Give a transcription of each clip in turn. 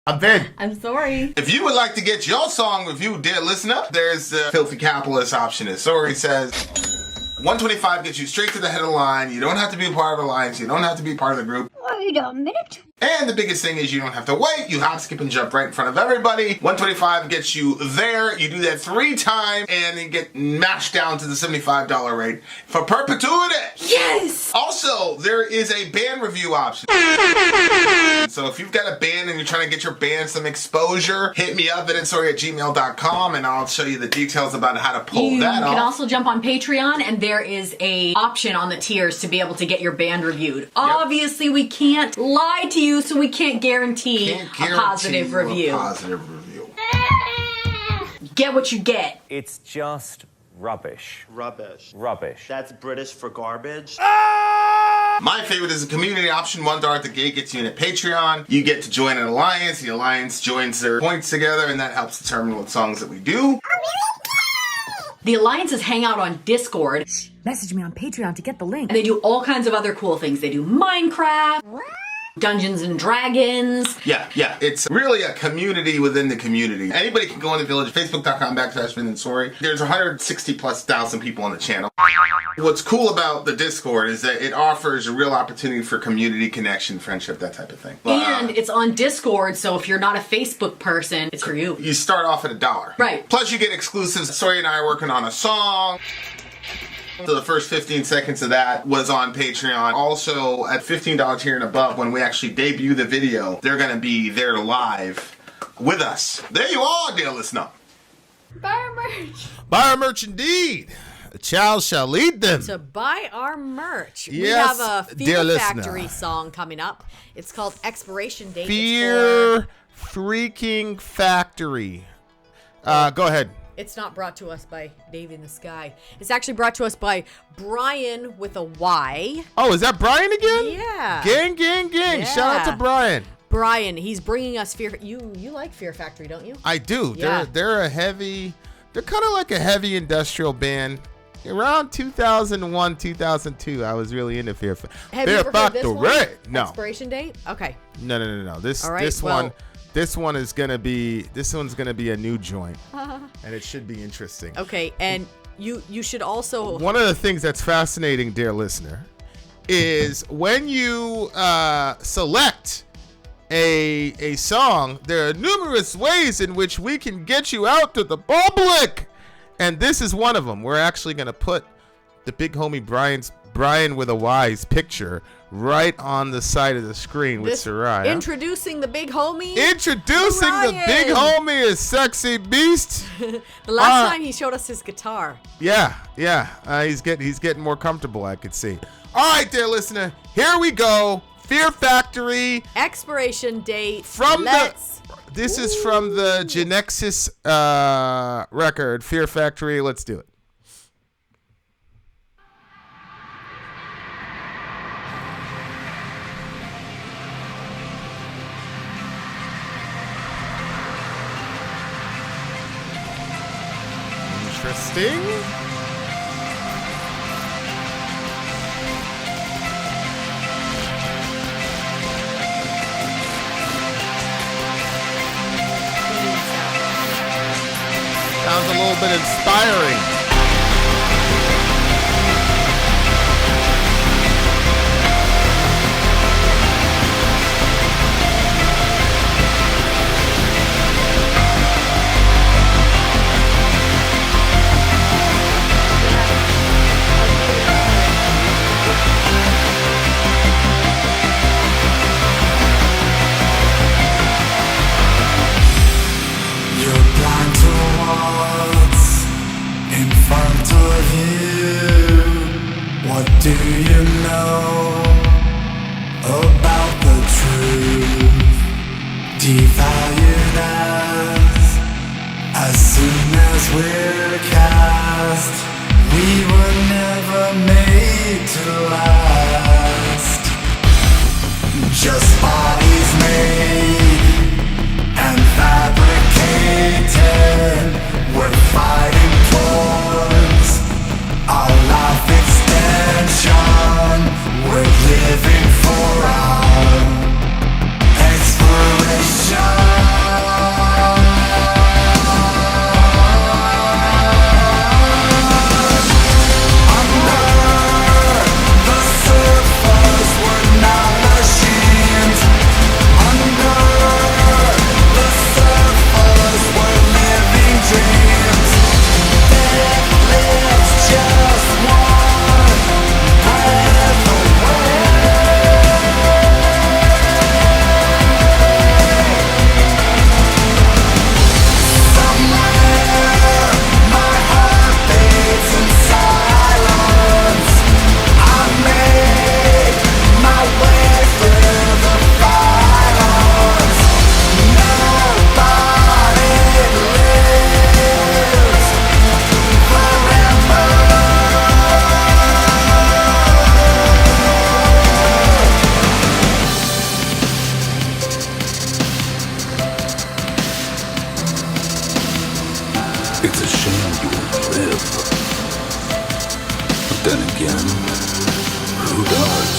I'm Vin. I'm Sori. If you would like to get your song reviewed, dear listener, there's the filthy capitalist option. As Sori says, 125 gets you straight to the head of the line. You don't have to be a part of the alliance. You don't have to be part of the group. Wait a minute. And the biggest thing is you don't have to wait. You hop, skip, and jump right in front of everybody. 125 gets you there. You do that 3 times, and then get mashed down to the $75 rate for perpetuity. Yes! Also, there is a band review option. So if you've got a band and you're trying to get your band some exposure, hit me up at vinsori@gmail.com, and I'll show you the details about how to pull that off. You can also jump on Patreon, and there is a option on the tiers to be able to get your band reviewed. Yep. Obviously, we can't lie to you, so we can't guarantee a positive review. Get what you get. It's just rubbish. Rubbish. Rubbish. That's British for garbage. My favorite is the community option. $1 at the gate gets you in at Patreon. You get to join an alliance. The alliance joins their points together, and that helps determine what songs that we do. The alliances hang out on Discord. Message me on Patreon to get the link. And they do all kinds of other cool things. They do Minecraft, Dungeons and Dragons. Yeah. It's really a community within the community. Anybody can go on the Village, Facebook.com/Vin and Sori. There's 160,000+ people on the channel. What's cool about the Discord is that it offers a real opportunity for community connection, friendship, that type of thing. And it's on Discord, so if you're not a Facebook person, it's for you. You start off at $1. Right. Plus you get exclusives. Sori and I are working on a song. So the first 15 seconds of that was on Patreon. Also, at $15 tier and above, when we actually debut the video, they're going to be there live with us. There you are, dear listener. Buy our merch. Buy our merch indeed. A child shall lead them. To buy our merch. Yes, we have a dear Fear listener. Factory song coming up. It's called Expiration Date. Fear freaking Factory. Go ahead. It's not brought to us by Dave in the Sky. It's actually brought to us by Brian with a Y. Oh, is that Brian again? Yeah. Gang. Yeah. Shout out to Brian. Brian, he's bringing us Fear. You like Fear Factory, don't you? I do. Yeah. They're kind of like a heavy industrial band. Around 2001, 2002, I was really into Fear Factory. Have you ever heard this one? No. Expiration Date? Okay. No. All right, This one's gonna be a new joint, and it should be interesting. Okay, and you should also. One of the things that's fascinating, dear listener, is when you select a song, there are numerous ways in which we can get you out to the public, and this is one of them. We're actually gonna put the big homie Brian with a Y's picture right on the side of the screen with Soraya. Introducing the big homie. Introducing the big homie is Sexy Beast. The last time he showed us his guitar. Yeah. He's getting more comfortable, I could see. All right, dear listener, here we go. Fear Factory. Expiration Date. This is from the Genexus record, Fear Factory. Let's do it. Interesting. Sounds a little bit inspiring. Do you know about the truth? Devalued as soon as we're cast, we were never made to last. Just bodies made and fabricated. We're fighting towards our life extension. We're living for our expiration. It's a shame you won't live. But then again, who does?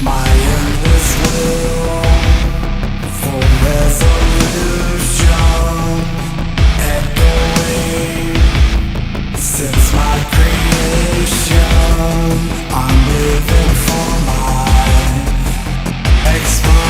My endless will for resolution echoing since my creation. I'm living for my exploration.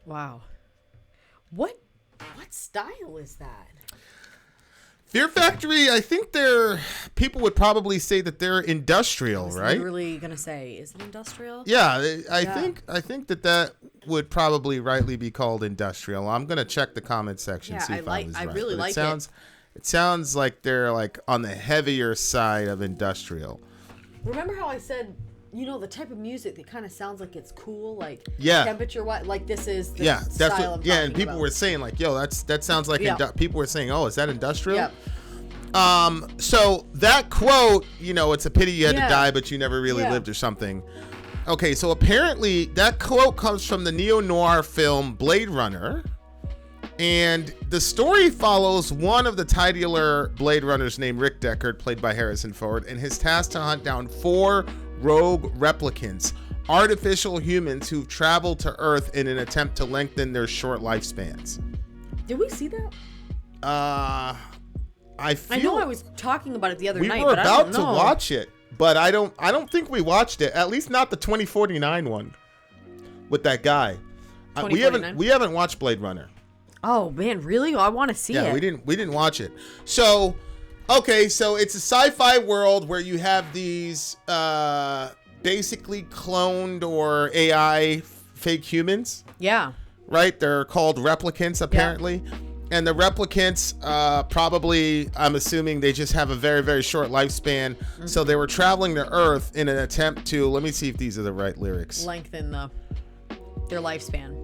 Wow. What style is that? Fear Factory, I think people would probably say that they're industrial, right? Literally gonna say, is it industrial? Yeah, I think that would probably rightly be called industrial. I'm gonna check the comment section, see if I was right. Really But like it. It sounds like they're like on the heavier side of industrial. Remember how I said, the type of music that kind of sounds like it's cool, like Yeah. temperature what, like this is the Yeah, that's style I'm and talking people about. were saying like, yo, that sounds like Yeah. people were saying, oh, is that industrial? Yep. So that quote, it's a pity you had to Yeah. die, but you never really Yeah. lived or something. Okay, so apparently that quote comes from the neo-noir film Blade Runner. And the story follows one of the titular Blade Runners named Rick Deckard, played by Harrison Ford, and his task to hunt down 4 rogue replicants, artificial humans who've traveled to Earth in an attempt to lengthen their short lifespans. Did we see that? I know I was talking about it the other we night, were but I don't about to know. watch it, but I don't think we watched it. At least not the 2049 one with that guy. We 2049? haven't watched Blade Runner. Oh man, really? I want to see it. Yeah, we didn't watch it. So, okay, so it's a sci-fi world where you have these basically cloned or AI fake humans, Yeah. right? They're called replicants apparently. And the replicants probably, I'm assuming they just have a very, very short lifespan. Mm-hmm. So they were traveling to Earth in an attempt to, let me see if these are the right lyrics. Lengthen their lifespan.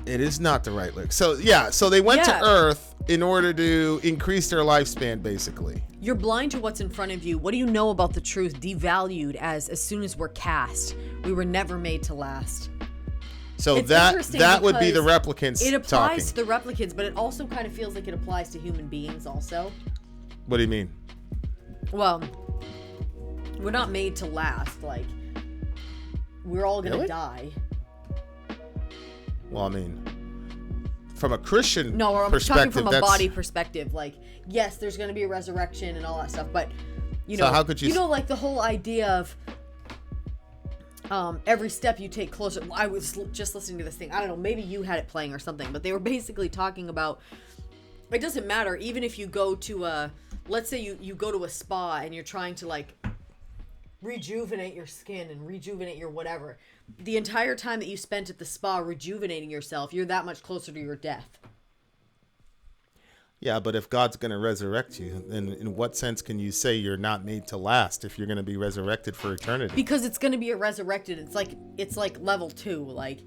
It is not the right lyrics. So yeah, so they went to Earth in order to increase their lifespan, basically. You're blind to what's in front of you. What do you know about the truth? Devalued as soon as we're cast. We were never made to last. So It's that interesting would be the because replicants It applies talking. to the replicants, but it also kind of feels like it applies to human beings also. What do you mean? Well, we're not made to last. Like, we're all gonna Really? die. Well, I mean, from a Christian No, I'm talking perspective, from a that's, body perspective. Like, yes, there's going to be a resurrection and all that stuff, but you So know, how could you like the whole idea of every step you take closer. I was just listening to this thing. I don't know, maybe you had it playing or something, but they were basically talking about it doesn't matter even if you go to let's say you go to a spa and you're trying to like rejuvenate your skin and rejuvenate your whatever. The entire time that you spent at the spa rejuvenating yourself, you're that much closer to your death. Yeah, but if God's going to resurrect you, then in what sense can you say you're not made to last if you're going to be resurrected for eternity? Because it's going to be a resurrected. It's like level 2. Like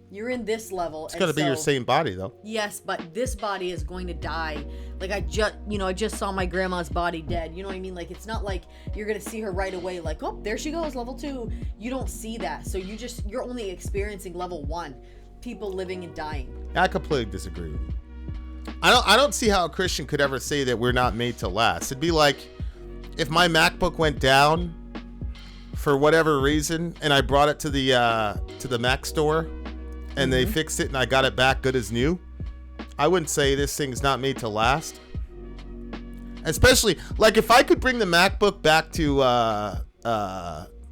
you're in this level. It's going to be your same body, though. Yes, but this body is going to die. Like I just saw my grandma's body dead. You know what I mean? Like it's not like you're going to see her right away. Like, oh, there she goes, level 2. You don't see that. So you're only experiencing level 1. People living and dying. I completely disagree with you. I don't see how a Christian could ever say that we're not made to last. It'd be like if my MacBook went down for whatever reason and I brought it to the Mac store and they fixed it and I got it back good as new. I wouldn't say this thing's not made to last. Especially like if I could bring the MacBook back to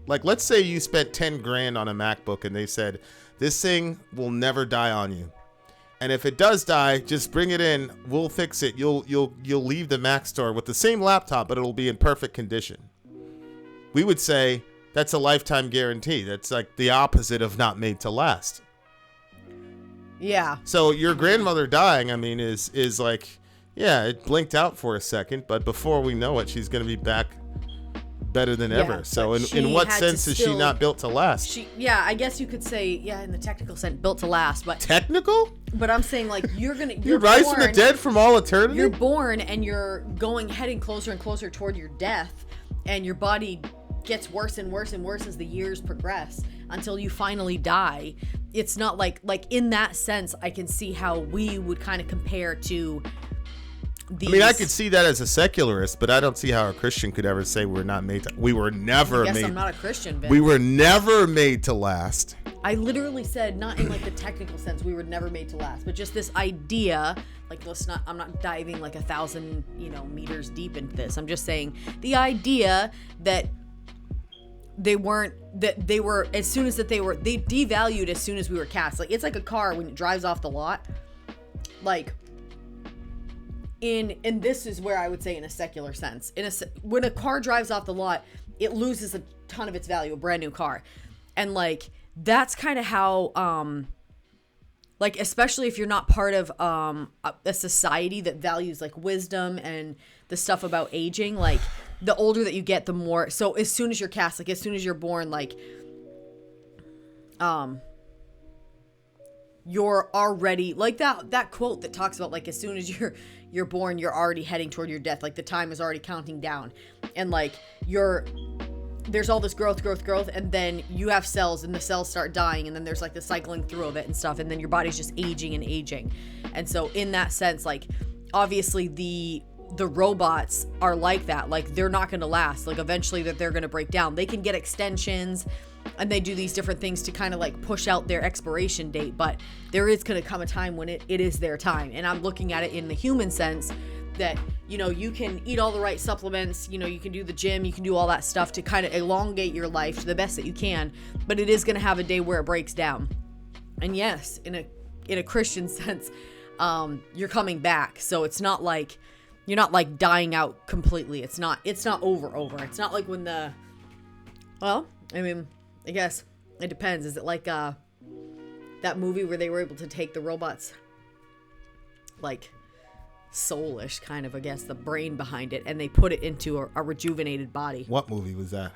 like let's say you spent 10 grand on a MacBook and they said this thing will never die on you. And if it does die, just bring it in. We'll fix it. You'll leave the Mac store with the same laptop, but it'll be in perfect condition. We would say that's a lifetime guarantee. That's like the opposite of not made to last. Yeah. So your grandmother dying, I mean, is like, yeah, it blinked out for a second, but before we know it, she's going to be back better than ever. So in what sense is she not built to last? I guess you could say, in the technical sense, built to last, but Technical? But I'm saying like You rise from the dead from all eternity? You're born and you're heading closer and closer toward your death, and your body gets worse and worse and worse as the years progress until you finally die. It's not like in that sense, I can see how we would kind of compare to these. I mean, I could see that as a secularist, but I don't see how a Christian could ever say we're not made to. We were never I guess made. I'm not a Christian, Vince. We were never made to last. I literally said not in like the technical sense we were never made to last, but just this idea. Like, I'm not diving like 1,000 meters deep into this. I'm just saying the idea that they weren't, that they were, as soon as they devalued as soon as we were cast. Like, it's like a car when it drives off the lot. Like, and this is where I would say in a secular sense, when a car drives off the lot, it loses a ton of its value, a brand new car. And like, that's kind of how, like, especially if you're not part of a society that values like wisdom and the stuff about aging, like the older that you get, the more. So as soon as you're cast, like as soon as you're born, like you're already like that quote that talks about like as soon as you're born, you're already heading toward your death. Like the time is already counting down, and like there's all this growth, and then you have cells, and the cells start dying, and then there's like the cycling through of it and stuff, and then your body's just aging. And so in that sense, like obviously the robots are like that. Like they're not going to last. Like eventually they're going to break down. They can get extensions, and they do these different things to kind of like push out their expiration date, but there is going to come a time when it is their time. And I'm looking at it in the human sense, that, you know, you can eat all the right supplements, you know, you can do the gym, you can do all that stuff to kind of elongate your life to the best that you can, but it is going to have a day where it breaks down. And yes, in a Christian sense, you're coming back. So it's not like, you're not like dying out completely. It's not over. It's not like when well, I mean, I guess it depends. Is it like that movie where they were able to take the robots, like, soulish kind of, I guess, the brain behind it, and they put it into a rejuvenated body? What movie was that?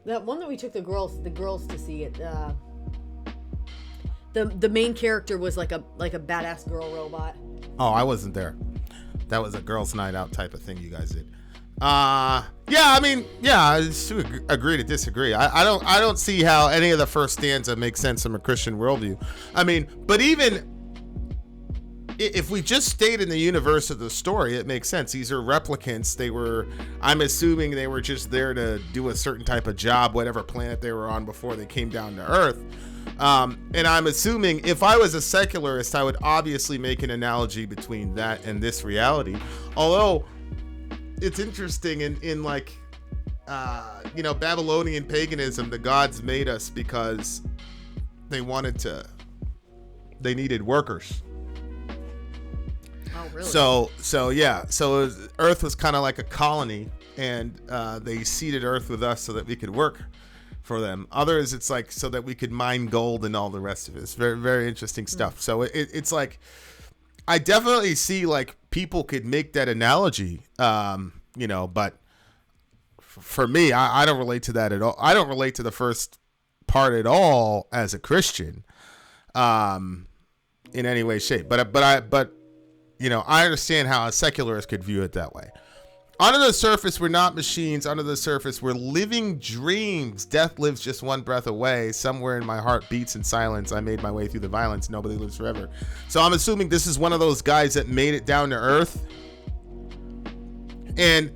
That one that we took the girls to see it. The main character was like a badass girl robot. Oh, I wasn't there. That was a girls' night out type of thing you guys did. I agree to disagree. I don't see how any of the first stanza makes sense from a Christian worldview. I mean, but even if we just stayed in the universe of the story, it makes sense. These are replicants. I'm assuming they were just there to do a certain type of job, whatever planet they were on before they came down to Earth. And I'm assuming if I was a secularist, I would obviously make an analogy between that and this reality. Although it's interesting in like, Babylonian paganism, the gods made us because they needed workers. Oh, really? So Earth was kind of like a colony, and they seeded Earth with us so that we could work for them. Others, it's like so that we could mine gold and all the rest of it. It's very, very interesting stuff. So it's like, I definitely see like people could make that analogy, but for me, I don't relate to that at all. I don't relate to the first part at all as a Christian, in any way, shape. But I understand how a secularist could view it that way. Under the surface, we're not machines. Under the surface, we're living dreams. Death lives just one breath away. Somewhere in my heart beats in silence. I made my way through the violence. Nobody lives forever. So I'm assuming this is one of those guys that made it down to Earth. And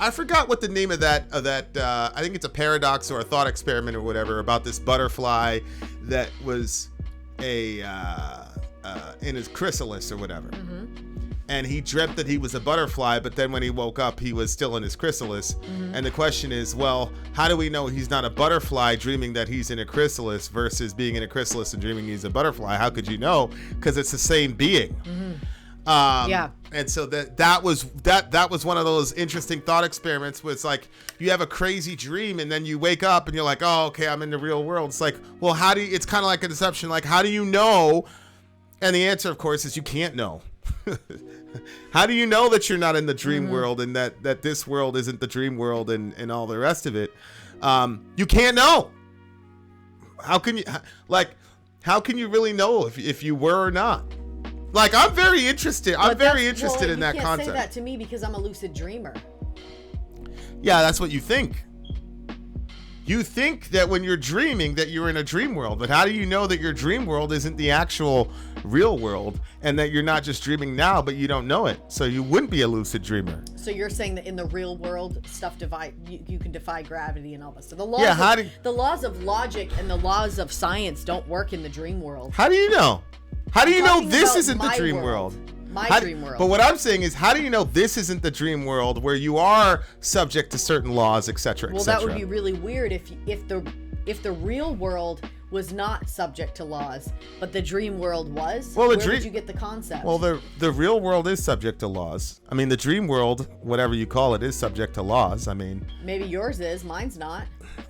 I forgot what the name of that. I think it's a paradox or a thought experiment or whatever about this butterfly that was in his chrysalis or whatever. Mm-hmm. And he dreamt that he was a butterfly, but then when he woke up, he was still in his chrysalis. Mm-hmm. And the question is, well, how do we know he's not a butterfly dreaming that he's in a chrysalis versus being in a chrysalis and dreaming he's a butterfly? How could you know? Because it's the same being. Mm-hmm. Yeah. And so that was one of those interesting thought experiments where it's like you have a crazy dream and then you wake up and you're like, oh, okay, I'm in the real world. It's like, well, it's kind of like a deception. Like, how do you know? And the answer, of course, is you can't know. How do you know that you're not in the dream world and that this world isn't the dream world and all the rest of it? You can't know. How can you really know if you were or not? Like, I'm very interested. I'm very interested in that concept. You can't say that to me because I'm a lucid dreamer. Yeah, that's what you think. You think that when you're dreaming that you're in a dream world, but how do you know that your dream world isn't the actual real world and that you're not just dreaming now, but you don't know it? So you wouldn't be a lucid dreamer. So you're saying that in the real world, stuff you can defy gravity and all this. So the laws of logic and the laws of science don't work in the dream world. How do you know? How do you know this isn't the dream world? My dream world. But what I'm saying is, how do you know this isn't the dream world where you are subject to certain laws, etc., Well, that would be really weird if the real world was not subject to laws, but the dream world was. Well, where would you get the concept? Well, the real world is subject to laws. I mean, the dream world, whatever you call it, is subject to laws. I mean, maybe yours is, mine's not.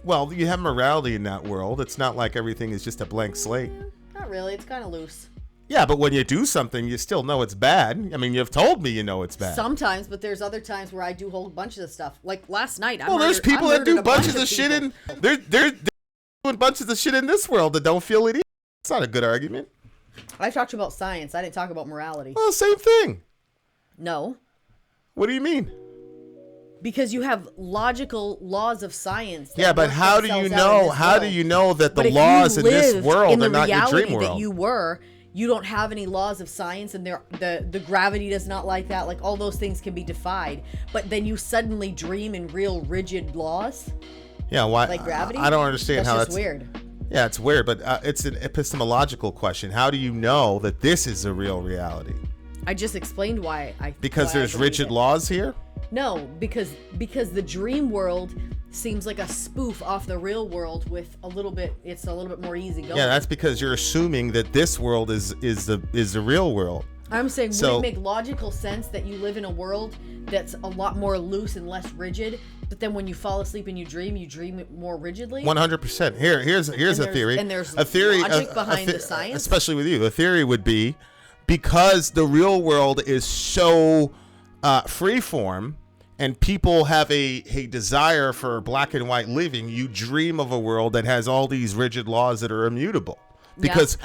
Well, you have morality in that world. It's not like everything is just a blank slate. Not really. It's kind of loose. Yeah, but when you do something, you still know it's bad. I mean, you've told me you know it's bad. Sometimes, but there's other times where I do whole bunches of stuff. Like last night, there's people that do bunches of shit in. They're doing bunches of shit in this world that don't feel it either. It's not a good argument. I talked about science. I didn't talk about morality. Well, same thing. No. What do you mean? Because you have logical laws of science. Yeah, but how do you know? How do you know that the laws in this world are not your dream world? That you don't have any laws of science, and the gravity does not like that. Like all those things can be defied, but then you suddenly dream in real rigid laws. Yeah, why? Like gravity. I don't understand how that's weird. Yeah, it's weird, but it's an epistemological question. How do you know that this is a real reality? I just explained why Because there's rigid laws here? No, because the dream world seems like a spoof off the real world with it's a little bit more easy going. Yeah, that's because you're assuming that this world is the real world. I'm saying, would it make logical sense that you live in a world that's a lot more loose and less rigid, but then when you fall asleep and you dream it more rigidly? 100%. Here's a theory. And there's a theory, logic behind the science? Especially with you. The theory would be, because the real world is so freeform, and people have a desire for black and white living, you dream of a world that has all these rigid laws that are immutable. Because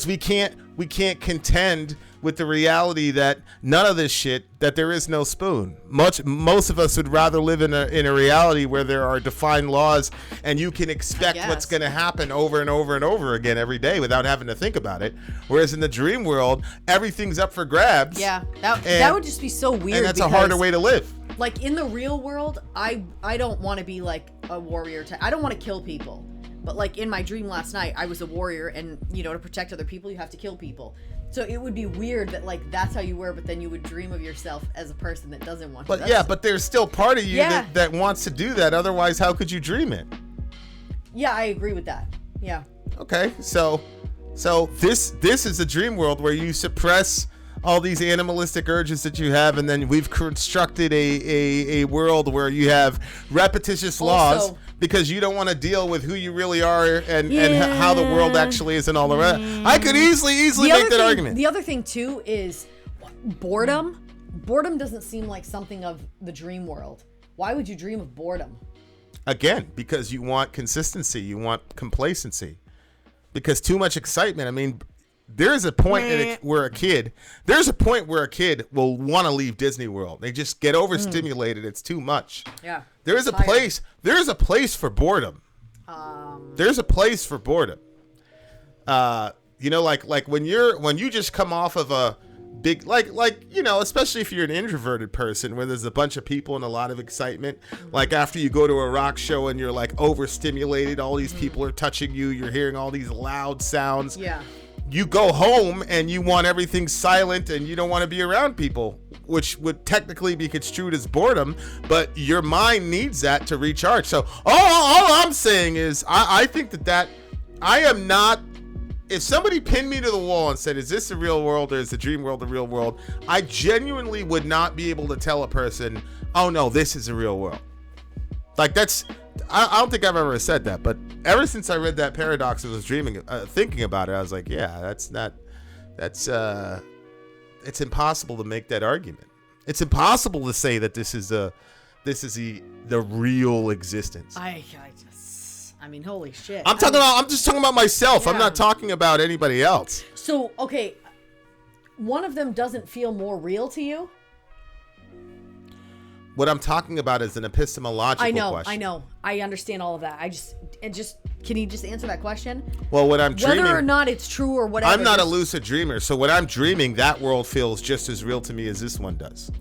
we can't contend with the reality that none of this shit, that there is no spoon. Most of us would rather live in a reality where there are defined laws and you can expect what's going to happen over and over and over again every day without having to think about it. Whereas in the dream world, everything's up for grabs. Yeah, that would just be so weird. And that's a harder way to live. Like in the real world, I don't want to be like a warrior type. I don't want to kill people. But like in my dream last night, I was a warrior, and to protect other people, you have to kill people. So it would be weird that like that's how you were, but then you would dream of yourself as a person that doesn't want to. But there's still part of you that wants to do that. Otherwise, how could you dream it? Yeah, I agree with that. Yeah. Okay, so this is a dream world where you suppress all these animalistic urges that you have, and then we've constructed a world where you have repetitious laws because you don't want to deal with who you really are and how the world actually is and all the rest. I could easily make that argument. The other thing too is boredom. Boredom doesn't seem like something of the dream world. Why would you dream of boredom? Again, because you want consistency, you want complacency. Because too much excitement, I mean, there's a point where a kid will want to leave Disney World. They just get overstimulated. It's too much. Yeah. There's a place for boredom. There's a place for boredom. Like when you just come off of a big, especially if you're an introverted person where there's a bunch of people and a lot of excitement, like after you go to a rock show and you're like overstimulated, all these people are touching you, you're hearing all these loud sounds. Yeah. You go home and you want everything silent and you don't want to be around people, which would technically be construed as boredom, but your mind needs that to recharge. So all I'm saying is I think that I am not, if somebody pinned me to the wall and said, is this the real world or is the dream world the real world? I genuinely would not be able to tell a person, oh no, this is the real world. Like I don't think I've ever said that, but ever since I read that paradox and was thinking about it, I was like, yeah, it's impossible to make that argument. It's impossible to say that this is the real existence. I mean, holy shit. I'm just talking about myself. Yeah. I'm not talking about anybody else. So, okay, one of them doesn't feel more real to you? What I'm talking about is an epistemological question. I know. I understand all of that. Can you just answer that question? Well, what I'm dreaming, whether or not it's true or whatever. I'm not a lucid dreamer, so what I'm dreaming, that world feels just as real to me as this one does.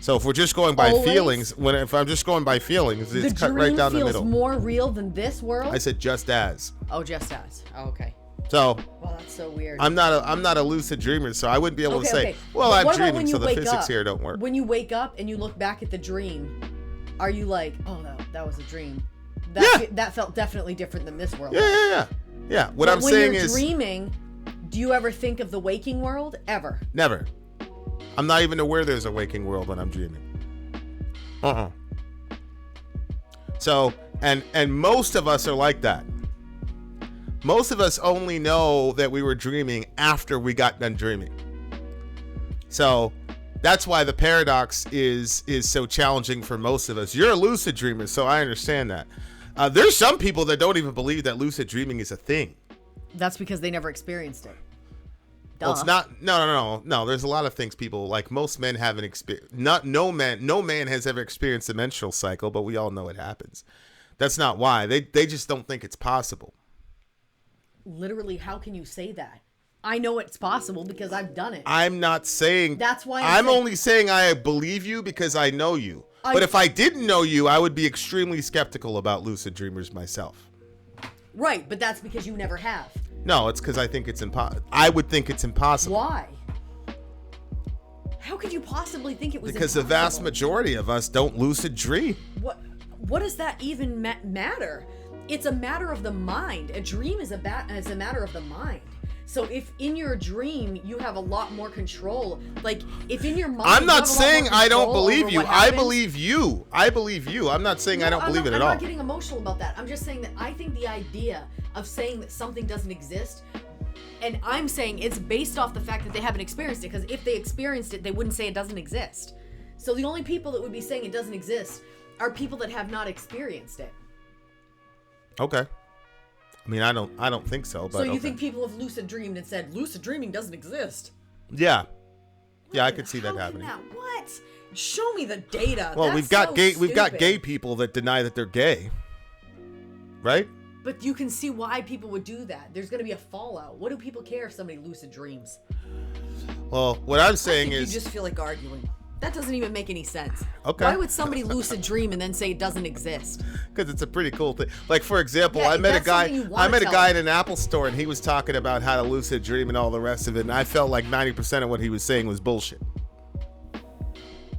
So if we're just going by feelings, if I'm just going by feelings, it's cut right down the middle. The dream feels more real than this world? I said just as. Oh, just as. Oh, okay. So Well, that's so weird. I'm not a lucid dreamer, so I wouldn't be able to say, well, But I'm what about when dreaming, you so the wake physics up? here don't work. When you wake up and you look back at the dream, are you like, oh, that was a dream? That felt definitely different than this world. Yeah. What But I'm saying when you're is dreaming, do you ever think of the waking world? Ever? never. I'm not even aware there's a waking world when I'm dreaming. So, and most of us are like that. Most of us only know that we were dreaming after we got done dreaming. So that's why the paradox is so challenging for most of us. You're a lucid dreamer, so I understand that. There's some people that don't even believe that lucid dreaming is a thing. That's because they never experienced it. Well, it's not. No. There's a lot of things people like. Most men haven't experienced. No man has ever experienced a menstrual cycle, but we all know it happens. That's not why. They just don't think it's possible. Literally, how can you say that? I know it's possible because I've done it. I'm not saying. That's why I'm only saying I believe you because I know you. But if I didn't know you, I would be extremely skeptical about lucid dreamers myself. Right, but that's because you never have. No, it's because I think it's impossible. I would think it's impossible. Why? How could you possibly think it was Because impossible? the vast majority of us don't lucid dream. What does that even matter? It's a matter of the mind. A dream is a matter of the mind. So if in your dream you have a lot more control, like if in your mind, I'm not you have a lot saying more I don't control believe over you. what I happens- believe you. I believe you. I'm not saying I don't believe it at all. I'm not getting emotional about that. I'm just saying that I think the idea of saying that something doesn't exist, and I'm saying it's based off the fact that they haven't experienced it, because if they experienced it, they wouldn't say it doesn't exist. So the only people that would be saying it doesn't exist are people that have not experienced it. Okay. I mean, I don't think so. But So you okay. think people have lucid dreamed and said lucid dreaming doesn't exist? Yeah. Yeah, I could see that happening. What? Show me the data. Well, That's we've got so we've got stupid. gay people that deny that they're gay. Right? But you can see why people would do that. There's going to be a fallout. What do people care if somebody lucid dreams? Well, what I'm I saying think is you just feel like arguing. That doesn't even make any sense. Okay. Why would somebody lucid dream and then say it doesn't exist? because it's a pretty cool thing. Like, for example, Yeah, I met a that's guy something you wanna I met a tell guy them. in an Apple store, and he was talking about how to lucid dream and all the rest of it, and I felt like 90% of what he was saying was bullshit.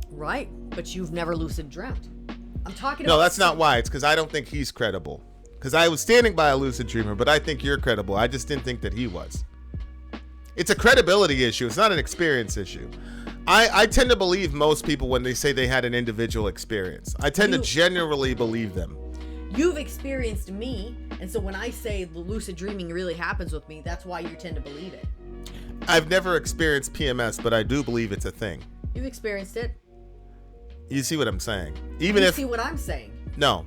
Right. But you've never lucid dreamt. I'm talking about... No, that's not why. It's because I don't think he's credible. Because I was standing by a lucid dreamer, but I think you're credible. I just didn't think that he was. It's a credibility issue. It's not an experience issue. I tend to believe most people when they say they had an individual experience. I tend to generally believe them. You've experienced me, and so when I say the lucid dreaming really happens with me, that's why you tend to believe it. I've never experienced PMS, but I do believe it's a thing. You've experienced it. You see what I'm saying? Even You if see what I'm saying. no,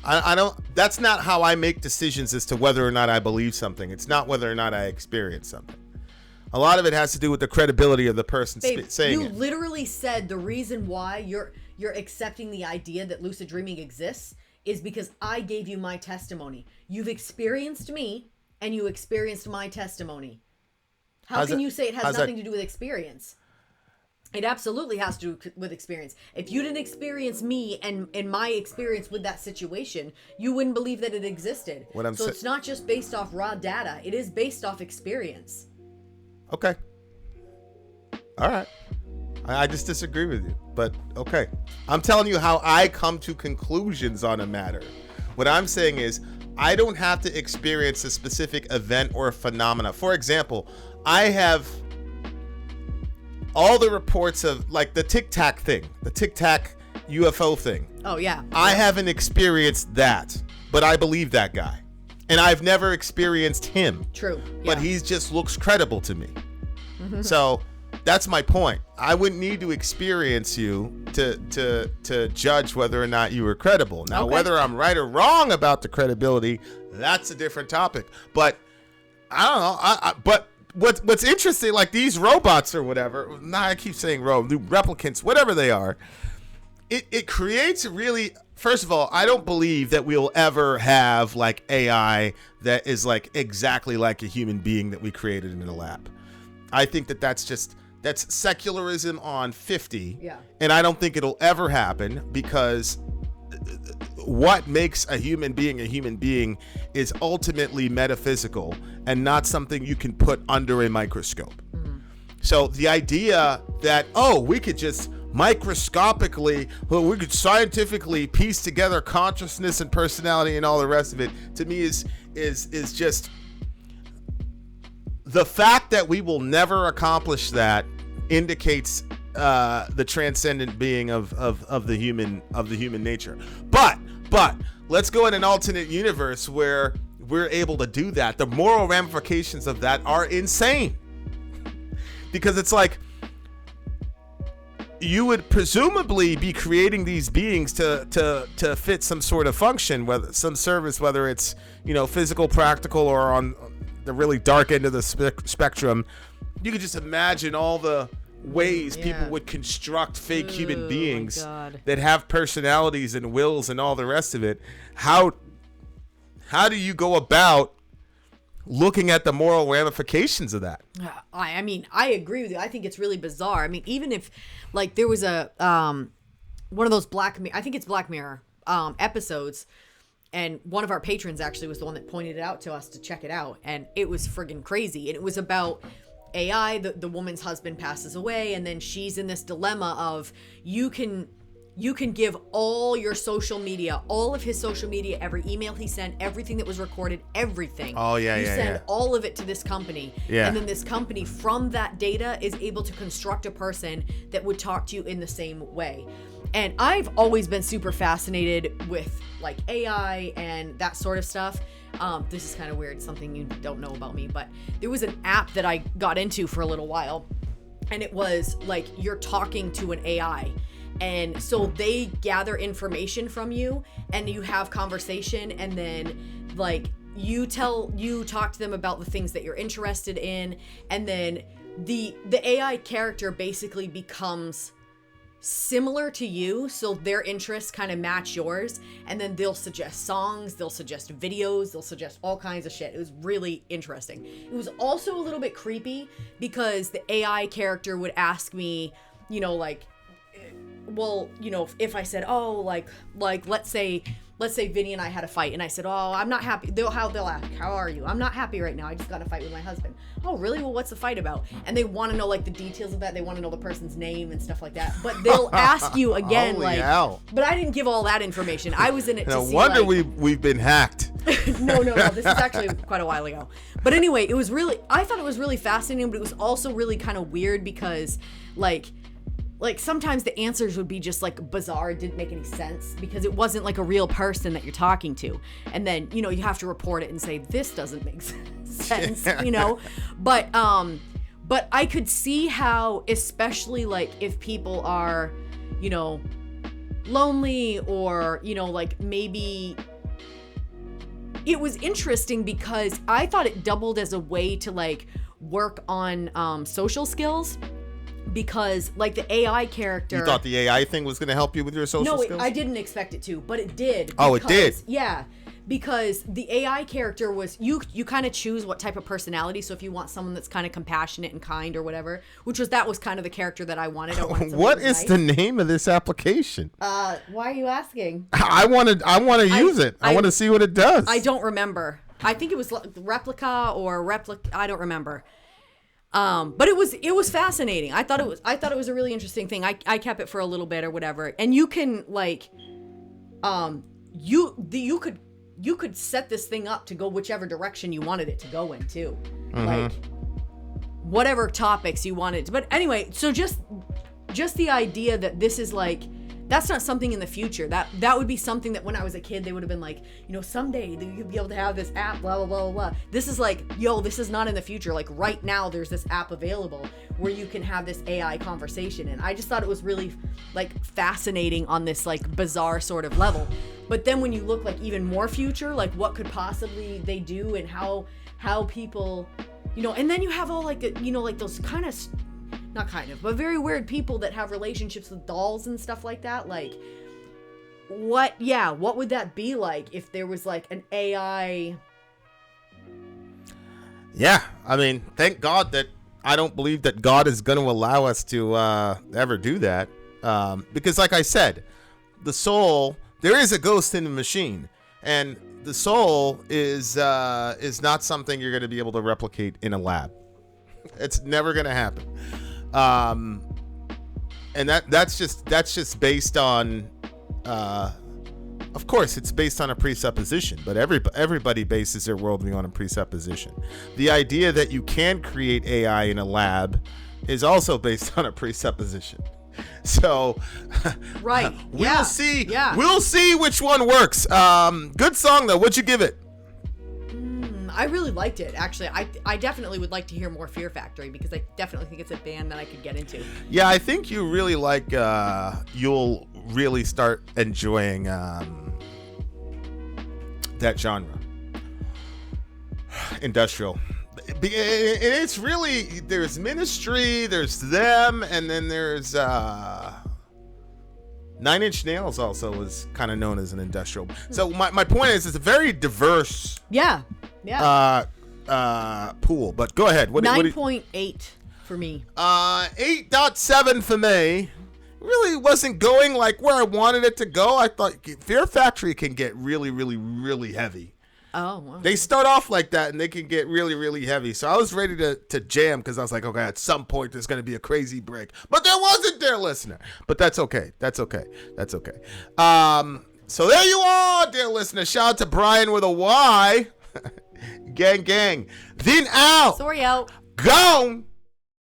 I don't. That's not how I make decisions as to whether or not I believe something. It's not whether or not I experience something. A lot of it has to do with the credibility of the person Babe, saying you it. literally said the reason why you're accepting the idea that lucid dreaming exists is because I gave you my testimony. You've experienced me, and you experienced my testimony. How can you say it has nothing to do with experience? It absolutely has to do with experience. If you didn't experience me and my experience with that situation, you wouldn't believe that it existed. So it's not just based off raw data. It is based off experience. Okay. All right. I just disagree with you, but okay. I'm telling you how I come to conclusions on a matter. What I'm saying is I don't have to experience a specific event or a phenomena. For example, I have all the reports of like the Tic Tac thing, the Tic Tac UFO thing. Oh, yeah. I haven't experienced that, but I believe that guy. And I've never experienced him. True. But he just looks credible to me. So that's my point. I wouldn't need to experience you to judge whether or not you were credible. Now, whether I'm right or wrong about the credibility, that's a different topic. But I don't know. But what's interesting, like these robots or whatever, I keep saying replicants, whatever they are, it creates a really, first of all, I don't believe that we'll ever have like AI that is like exactly like a human being that we created in a lab. I think that's secularism on 50. Yeah. And I don't think it'll ever happen because what makes a human being is ultimately metaphysical and not something you can put under a microscope. So the idea that, we could just microscopically, we could scientifically piece together consciousness and personality and all the rest of it, to me is just the fact that we will never accomplish that indicates the transcendent being of the human nature. But let's go in an alternate universe where we're able to do that. The moral ramifications of that are insane, because it's like you would presumably be creating these beings to fit some sort of function, whether some service, whether it's physical, practical, or on the really dark end of the spectrum. You could just imagine all the ways people would construct fake human beings that have personalities and wills and all the rest of it. How do you go about looking at the moral ramifications of that? I mean, I agree with you. I think it's really bizarre. I mean, even if like there was a one of those Black Mirror episodes, and one of our patrons actually was the one that pointed it out to us to check it out, and it was friggin' crazy. And it was about AI. The woman's husband passes away, and then she's in this dilemma of you can give all your social media, all of his social media, every email he sent, everything that was recorded, everything. Oh, yeah, you send all of it to this company. Yeah. And then this company, from that data, is able to construct a person that would talk to you in the same way. And I've always been super fascinated with like AI and that sort of stuff. This is kind of weird, something you don't know about me, but there was an app that I got into for a little while, and it was like you're talking to an AI. And so they gather information from you, and you have conversation, and then like you talk to them about the things that you're interested in, and then the AI character basically becomes similar to you, so their interests kind of match yours, and then they'll suggest songs, they'll suggest videos, they'll suggest all kinds of shit. It was really interesting. It was also a little bit creepy because the AI character would ask me, if I said, let's say Vinny and I had a fight, and I said, I'm not happy. They'll ask, how are you? I'm not happy right now. I just got in a fight with my husband. Oh, really? Well, what's the fight about? And they want to know like the details of that. They want to know the person's name and stuff like that. But they'll ask you again, Holy hell. But I didn't give all that information. I was in it to see. No wonder we've been hacked. No. This is actually quite a while ago. But anyway, I thought it was really fascinating, but it was also really kind of weird because like sometimes the answers would be just like bizarre. It didn't make any sense because it wasn't like a real person that you're talking to. And then, you have to report it and say, this doesn't make sense, But I could see how, especially like if people are, lonely or, like maybe it was interesting because I thought it doubled as a way to like work on social skills. Because like the AI character, you thought the AI thing was going to help you with your social skills? No, I didn't expect it to, but it did. It did? Yeah, because the AI character was, you kind of choose what type of personality. So if you want someone that's kind of compassionate and kind or whatever, that was kind of the character that I wanted. What is nice. The name of this application? Why are you asking? I want to use it. I want to see what it does. I don't remember. I think it was Replica or Replica. I don't remember. But it was fascinating. I thought it was a really interesting thing. I kept it for a little bit or whatever. And you can like, you could set this thing up to go whichever direction you wanted it to go in too. Mm-hmm. Like whatever topics you wanted. But anyway, so just the idea that this is like, that's not something in the future. That would be something that when I was a kid, they would have been like, someday you'll be able to have this app, blah, blah, blah, blah. This is like, this is not in the future. Like right now, there's this app available where you can have this AI conversation. And I just thought it was really like fascinating on this like bizarre sort of level. But then when you look like even more future, like what could possibly they do and how people, and then you have all like, like those kind of, not kind of, but very weird people that have relationships with dolls and stuff like that. Like, what would that be like if there was like an AI? Yeah, I mean, thank God that I don't believe that God is going to allow us to ever do that. Because like I said, the soul, there is a ghost in the machine, and the soul is not something you're going to be able to replicate in a lab. It's never going to happen. And that's just based on, of course, it's based on a presupposition, but everybody bases their worldview on a presupposition. The idea that you can create AI in a lab is also based on a presupposition. So, right, we'll see. Yeah, we'll see which one works. Good song though. What'd you give it? I really liked it. Actually, I definitely would like to hear more Fear Factory because I definitely think it's a band that I could get into. Yeah, I think you really like. You'll really start enjoying that genre, industrial. It's really, there's Ministry, there's them, and then there's 9 Inch Nails also is kind of known as an industrial. So my point is, it's a very diverse pool. But go ahead. 9.8 for me. 8.7 for me. Really wasn't going like where I wanted it to go. I thought Fear Factory can get really, really, really heavy. Oh, wow. They start off like that and they can get really, really heavy. So I was ready to jam because I was like, okay, at some point there's going to be a crazy break. But there wasn't, dear listener. But that's okay. That's okay. That's okay. So there you are, dear listener. Shout out to Brian with a Y. Gang, gang. Vin out. Sori out. Gone.